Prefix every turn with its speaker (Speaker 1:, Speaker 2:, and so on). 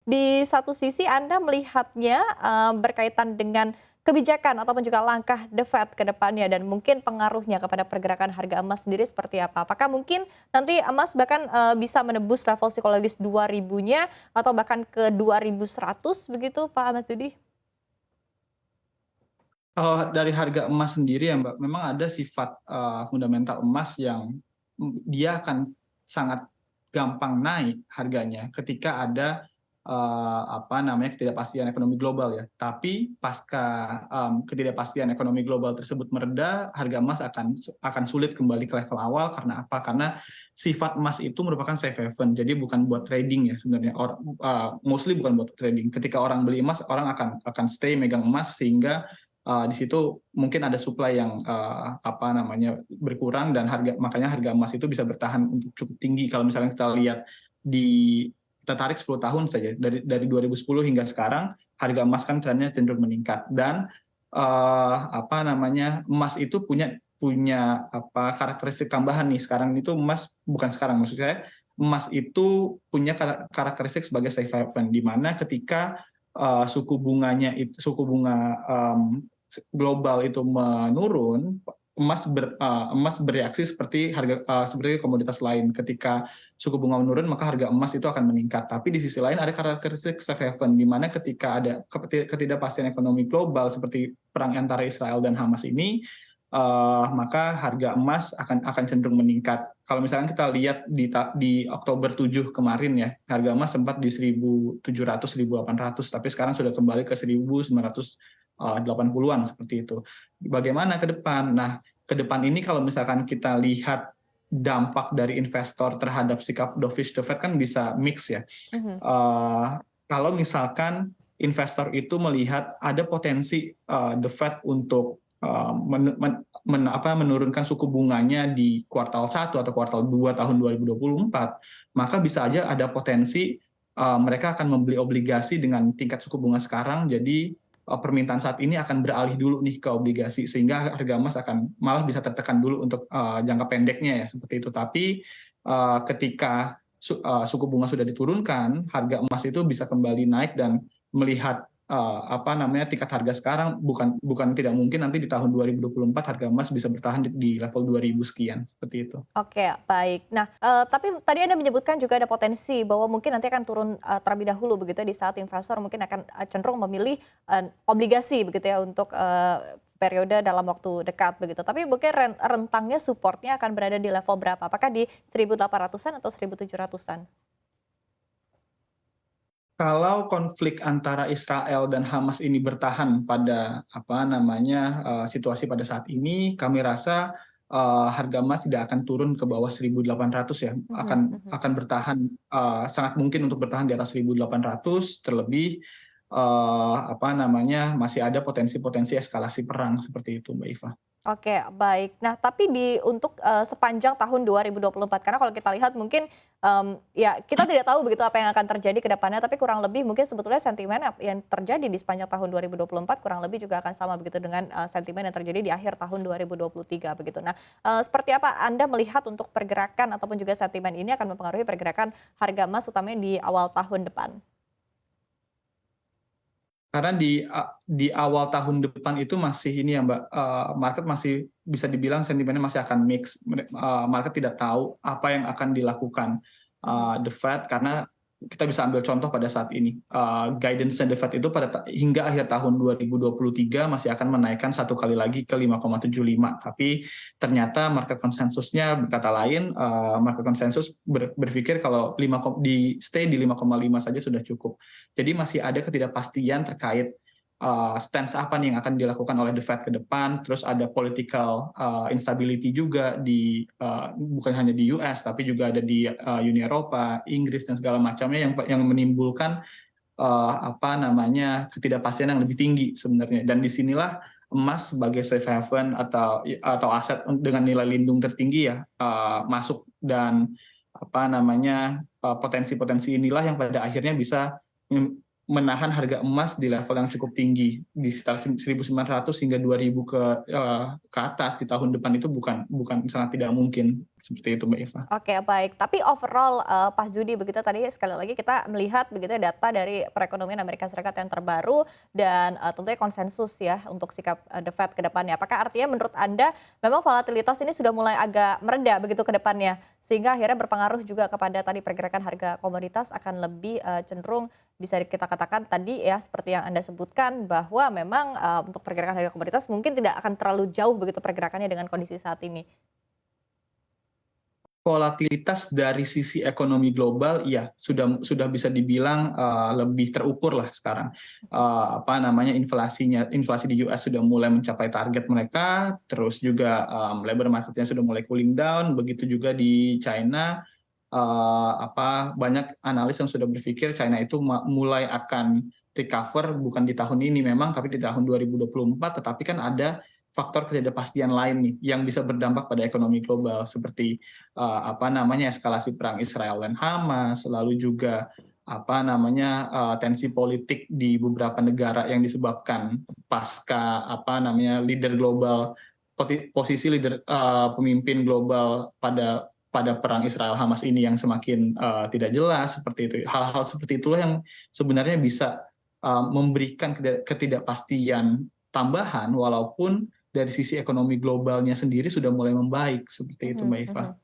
Speaker 1: Di satu sisi Anda melihatnya, berkaitan dengan kebijakan ataupun juga langkah The Fed ke depannya dan mungkin pengaruhnya kepada pergerakan harga emas sendiri seperti apa? Apakah mungkin nanti emas bahkan, bisa menembus level psikologis 2.000-nya atau bahkan ke 2.100 begitu Pak Ahmad Zudi?
Speaker 2: Kalau dari harga emas sendiri ya Mbak, memang ada sifat, fundamental emas yang, dia akan sangat gampang naik harganya ketika ada, ketidakpastian ekonomi global ya. Tapi pasca, ketidakpastian ekonomi global tersebut mereda, harga emas akan sulit kembali ke level awal karena apa? Karena sifat emas itu merupakan safe haven, jadi bukan buat trading ya sebenarnya, mostly bukan buat trading. Ketika orang beli emas, orang akan stay megang emas sehingga di situ mungkin ada supply yang berkurang dan makanya harga emas itu bisa bertahan untuk cukup tinggi. Kalau misalnya kita lihat kita tarik 10 tahun saja dari 2010 hingga sekarang, harga emas kan trennya cenderung meningkat dan emas itu punya karakteristik tambahan nih. Sekarang itu emas, bukan sekarang maksud saya, emas itu punya karakteristik sebagai safe haven, di mana ketika suku bunga global itu menurun, emas bereaksi seperti komoditas lain. Ketika suku bunga menurun, maka harga emas itu akan meningkat. Tapi di sisi lain ada karakteristik safe haven, di mana ketika ada ketidakpastian ekonomi global seperti perang antara Israel dan Hamas ini, maka harga emas akan cenderung meningkat. Kalau misalnya kita lihat di Oktober 7 kemarin ya, harga emas sempat di 1.700, 1.800, tapi sekarang sudah kembali ke 1.980-an seperti itu. Bagaimana ke depan? Nah, ke depan ini kalau misalkan kita lihat dampak dari investor terhadap sikap dovish the Fed kan bisa mix ya.
Speaker 1: Mhm.
Speaker 2: Kalau misalkan investor itu melihat ada potensi the Fed untuk menurunkan suku bunganya di kuartal 1 atau kuartal 2 tahun 2024, maka bisa aja ada potensi mereka akan membeli obligasi dengan tingkat suku bunga sekarang, jadi permintaan saat ini akan beralih dulu nih ke obligasi, sehingga harga emas akan malah bisa tertekan dulu untuk jangka pendeknya ya, seperti itu. Tapi ketika suku bunga sudah diturunkan, harga emas itu bisa kembali naik dan melihat tingkat harga sekarang, bukan tidak mungkin nanti di tahun 2024 harga emas bisa bertahan di level 2.000 sekian, seperti itu.
Speaker 1: Oke, baik. Nah, tapi tadi Anda menyebutkan juga ada potensi bahwa mungkin nanti akan turun, terlebih dahulu begitu ya, di saat investor mungkin akan, cenderung memilih, obligasi begitu ya untuk, periode dalam waktu dekat begitu. Tapi mungkin rentangnya supportnya akan berada di level berapa? Apakah di 1.800-an atau 1.700-an?
Speaker 2: Kalau konflik antara Israel dan Hamas ini bertahan pada situasi pada saat ini, kami rasa harga emas tidak akan turun ke bawah 1.800 ya,
Speaker 1: Mhm mhm.
Speaker 2: akan bertahan, sangat mungkin untuk bertahan di atas 1.800, terlebih masih ada potensi-potensi eskalasi perang seperti itu, Mbak Iva.
Speaker 1: Oke, baik. Nah, tapi untuk, sepanjang tahun 2024 karena kalau kita lihat mungkin, ya kita tidak tahu begitu apa yang akan terjadi ke depannya, tapi kurang lebih mungkin sebetulnya sentimen yang terjadi di sepanjang tahun 2024 kurang lebih juga akan sama begitu dengan, sentimen yang terjadi di akhir tahun 2023 begitu. Nah, seperti apa Anda melihat untuk pergerakan ataupun juga sentimen ini akan mempengaruhi pergerakan harga emas utamanya di awal tahun depan?
Speaker 2: Karena di awal tahun depan itu masih ini ya Mbak, market masih bisa dibilang sentimennya masih akan mix, market tidak tahu apa yang akan dilakukan
Speaker 1: Mhm.
Speaker 2: The Fed, karena kita bisa ambil contoh pada saat ini, guidance-nya The Fed itu hingga akhir tahun 2023 masih akan menaikkan satu kali lagi ke 5,75, tapi ternyata market konsensusnya berkata lain, market konsensus berpikir kalau stay di 5,5 saja sudah cukup. Jadi masih ada ketidakpastian terkait stance apa nih yang akan dilakukan oleh The Fed ke depan, terus ada political instability juga bukan hanya di US tapi juga ada di Uni Eropa, Inggris dan segala macamnya yang menimbulkan ketidakpastian yang lebih tinggi sebenarnya. Dan disinilah emas sebagai safe haven atau aset dengan nilai lindung tertinggi ya masuk, dan potensi-potensi inilah yang pada akhirnya bisa menahan harga emas di level yang cukup tinggi di sekitar 1.900 hingga 2.000 ke atas di tahun depan itu bukan bukan sangat tidak mungkin seperti itu Mbak Eva.
Speaker 1: Oke, baik. Tapi overall, Pak Zudi begitu tadi sekali lagi kita melihat begitu ya data dari perekonomian Amerika Serikat yang terbaru dan, tentunya konsensus ya untuk sikap, The Fed ke depannya. Apakah artinya menurut Anda memang volatilitas ini sudah mulai agak mereda begitu ke depannya? Sehingga akhirnya berpengaruh juga kepada tadi pergerakan harga komoditas akan lebih, cenderung bisa kita katakan tadi ya seperti yang Anda sebutkan bahwa memang, untuk pergerakan harga komoditas mungkin tidak akan terlalu jauh begitu pergerakannya dengan kondisi saat ini?
Speaker 2: Volatilitas dari sisi ekonomi global, ya sudah bisa dibilang lebih terukur lah sekarang. Apa namanya inflasi di US sudah mulai mencapai target mereka, terus juga labor marketnya sudah mulai cooling down, begitu juga di China. Banyak analis yang sudah berpikir China itu mulai akan recover bukan di tahun ini memang, tapi di tahun 2024. Tetapi kan ada faktor ketidakpastian lain nih yang bisa berdampak pada ekonomi global seperti eskalasi perang Israel dan Hamas, lalu juga tensi politik di beberapa negara yang disebabkan pasca leader global, posisi leader pemimpin global pada perang Israel Hamas ini yang semakin tidak jelas seperti itu. Hal-hal seperti itulah yang sebenarnya bisa memberikan ketidakpastian tambahan walaupun dari sisi ekonomi globalnya sendiri sudah mulai membaik seperti itu
Speaker 1: Mhm
Speaker 2: Mbak Eva.
Speaker 1: mhm.